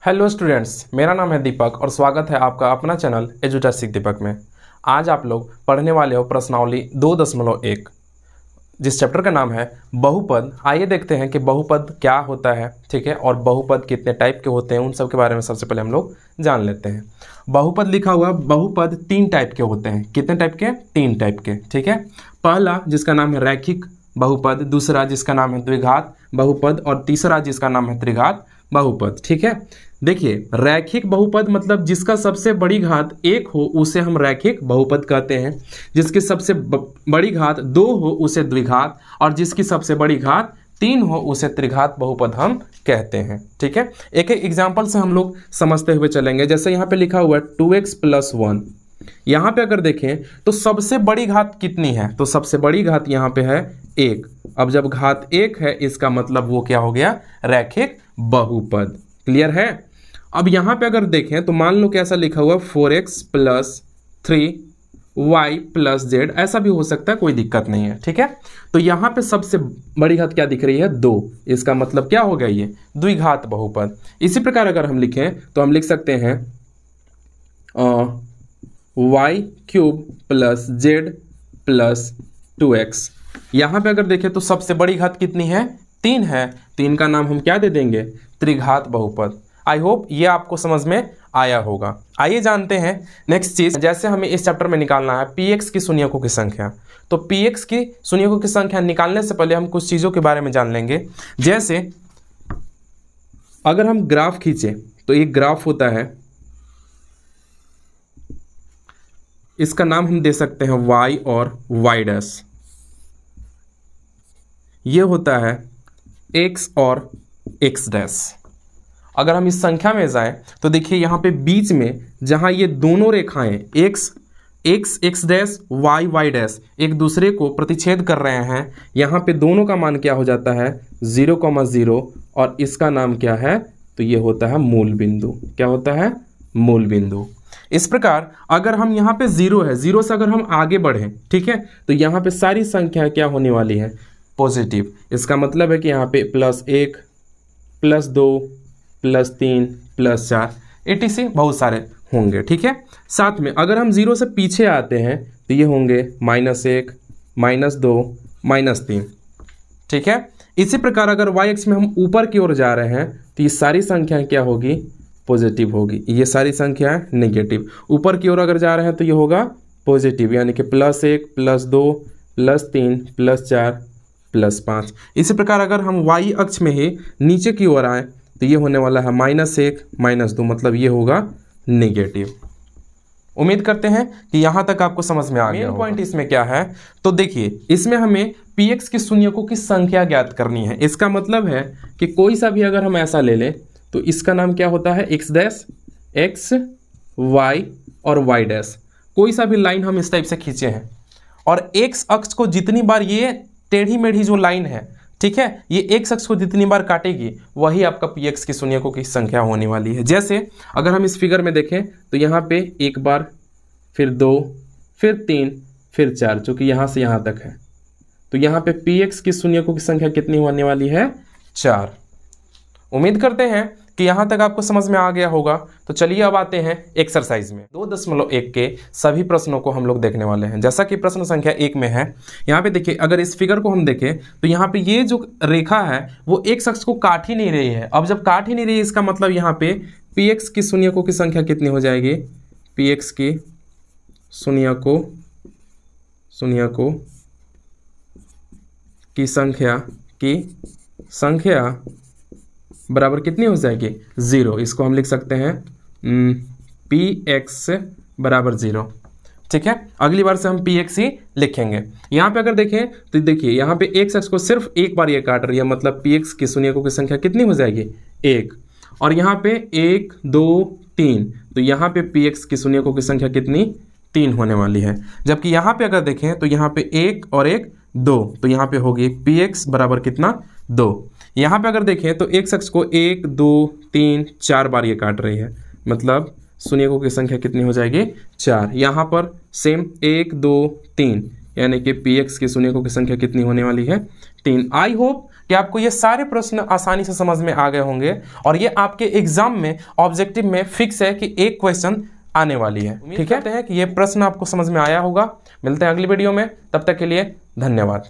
Hello students, मेरा नाम है दीपक और स्वागत है आपका अपना चैनल एजुटेक दीपक में। आज आप लोग पढ़ने वाले हो प्रश्नावली 2.1, जिस चैप्टर का नाम है बहुपद। आइए देखते हैं कि बहुपद क्या होता है, ठीक है, और बहुपद कितने टाइप के होते हैं, उन सब के बारे में सबसे पहले हम लोग जान लेते हैं। बहुपद लिखा हुआ, बहुपद 3 टाइप के होते हैं। कितने टाइप के? 3 टाइप के, ठीक है। पहला जिसका नाम है रैखिक बहुपद, दूसरा जिसका नाम है द्विघात बहुपद और तीसरा जिसका नाम है त्रिघात बहुपद, ठीक है। देखिए, रैखिक बहुपद मतलब जिसका सबसे बड़ी घात 1 हो उसे हम रैखिक बहुपद कहते हैं। जिसकी सबसे बड़ी घात 2 हो उसे द्विघात, और जिसकी सबसे बड़ी घात 3 हो उसे त्रिघात बहुपद हम कहते हैं, ठीक है। एक एक एग्जाम्पल से हम लोग समझते हुए चलेंगे। जैसे यहाँ पे लिखा हुआ है 2x + 1। यहाँ पे अगर देखें तो सबसे बड़ी घात कितनी है? तो सबसे बड़ी घात यहाँ पे है 1। अब जब घात 1 है, इसका मतलब वो क्या हो गया? रैखिक बहुपद। क्लियर है? अब यहाँ पे अगर देखें तो मान लो कि ऐसा लिखा हुआ 4x + 3y + z, ऐसा भी हो सकता है, कोई दिक्कत नहीं है, ठीक है। तो यहाँ पे सबसे बड़ी घात क्या दिख रही है? 2। इसका मतलब क्या हो गया? ये द्विघात बहुपद। इसी प्रकार अगर हम लिखें तो हम लिख सकते हैं y³ + z + 2x। यहाँ पे अगर देखें तो सबसे बड़ी घात कितनी है? 3 है। 3 का नाम हम क्या दे देंगे? त्रिघात बहुपद। आई होप ये आपको समझ में आया होगा। आइए जानते हैं नेक्स्ट चीज। जैसे हमें इस चैप्टर में निकालना है px की शून्यकों की संख्या, तो px की शून्यकों की संख्या निकालने से पहले हम कुछ चीजों के बारे में जान लेंगे। जैसे अगर हम ग्राफ खींचे तो एक ग्राफ होता है, इसका नाम हम दे सकते हैं y और y'। ये होता है x और x'। अगर हम इस संख्या में जाएं तो देखिए यहाँ पे बीच में जहाँ ये दोनों रेखाएं x y y' एक दूसरे को प्रतिच्छेद कर रहे हैं, यहाँ पे दोनों का मान क्या हो जाता है? 0,0, और इसका नाम क्या है? तो ये होता है मूल बिंदु। क्या होता है? मूल बिंदु। इस प्रकार अगर हम यहाँ पे 0 है, 0 से अगर हम आगे बढ़ें, ठीक है, तो यहाँ पे सारी संख्या क्या होने वाली है? पॉजिटिव। इसका मतलब है कि यहाँ पे +1 +2 +3 +4 etc बहुत सारे होंगे, ठीक है। साथ में अगर हम 0 से पीछे आते हैं तो ये होंगे -1 -2 -3, ठीक है। इसी प्रकार अगर y अक्ष में हम ऊपर की ओर जा रहे हैं तो ये सारी संख्याएं क्या होगी? पॉजिटिव होगी। ये सारी संख्याएं नेगेटिव। ऊपर की ओर अगर जा रहे हैं तो ये होगा पॉजिटिव, यानी कि +1 +2 +3 +4 +5। इसी प्रकार अगर हम y अक्ष में ही नीचे की ओर आए तो ये होने वाला है -1 -2, मतलब ये होगा नेगेटिव। उम्मीद करते हैं कि यहाँ तक आपको समझ में आ गया। मेन पॉइंट इसमें क्या है? तो देखिए, इसमें हमें px की शून्यकों की संख्या ज्ञात करनी है। इसका मतलब है कि कोई सा भी अगर हम ऐसा ले लें तो इसका नाम क्या होता है? x', x, y और y'। कोई सा भी लाइन हम इस टाइप से खींचे हैं और x अक्ष को जितनी बार ये टेढ़ी मेढ़ी जो लाइन है, ठीक है, ये x अक्ष को जितनी बार काटेगी वही आपका px की शून्यकों की संख्या होने वाली है। जैसे अगर हम इस फिगर में देखें तो यहाँ पे 1 बार, फिर 2, फिर 3, फिर 4, जो कि यहाँ से यहाँ तक है। तो यहाँ पे px की शून्यकों की संख्या कितनी होने वाली है? 4। उम्मीद करते हैं कि यहाँ तक आपको समझ में आ गया होगा। तो चलिए अब आते हैं एक्सरसाइज में। 2.1 के सभी प्रश्नों को हम लोग देखने वाले हैं। जैसा कि प्रश्न संख्या 1 में है, यहाँ पे देखिए, अगर इस फिगर को हम देखें तो यहाँ पे ये जो रेखा है वो x अक्ष को काट ही नहीं रही है। अब जब काट ही नहीं रही है, इसका मतलब यहाँ पे px की शून्यकों की संख्या कितनी हो जाएगी? px की शून्यकों की संख्या बराबर कितनी हो जाएगी? 0। इसको हम लिख सकते हैं px = 0, ठीक है। अगली बार से हम px ही लिखेंगे। यहाँ पे अगर देखें तो देखिए, यहाँ पे x अक्ष को सिर्फ एक बार ये काट रही है, मतलब px की शून्यकों की संख्या कितनी हो जाएगी? 1। और यहाँ पे 1 2 3, तो यहाँ पे px की शून्यकों की संख्या कितनी? 3 होने वाली है। जबकि यहाँ पे अगर देखें तो यहाँ पे 1 और 1 2, तो यहाँ पे होगी px बराबर कितना? 2। यहाँ पे अगर देखें तो x अक्ष को 1 2 3 4 बार ये काट रही है, मतलब शून्यकों की संख्या कितनी हो जाएगी? 4। यहाँ पर सेम 1 2 3, यानी कि px की शून्यकों की संख्या कितनी होने वाली है? 3। आई होप कि आपको ये सारे प्रश्न आसानी से समझ में आ गए होंगे और ये आपके एग्जाम में ऑब्जेक्टिव में फिक्स है कि एक क्वेश्चन आने वाली है। ठीक है कि ये प्रश्न आपको समझ में आया होगा। मिलते हैं अगली वीडियो में, तब तक के लिए धन्यवाद।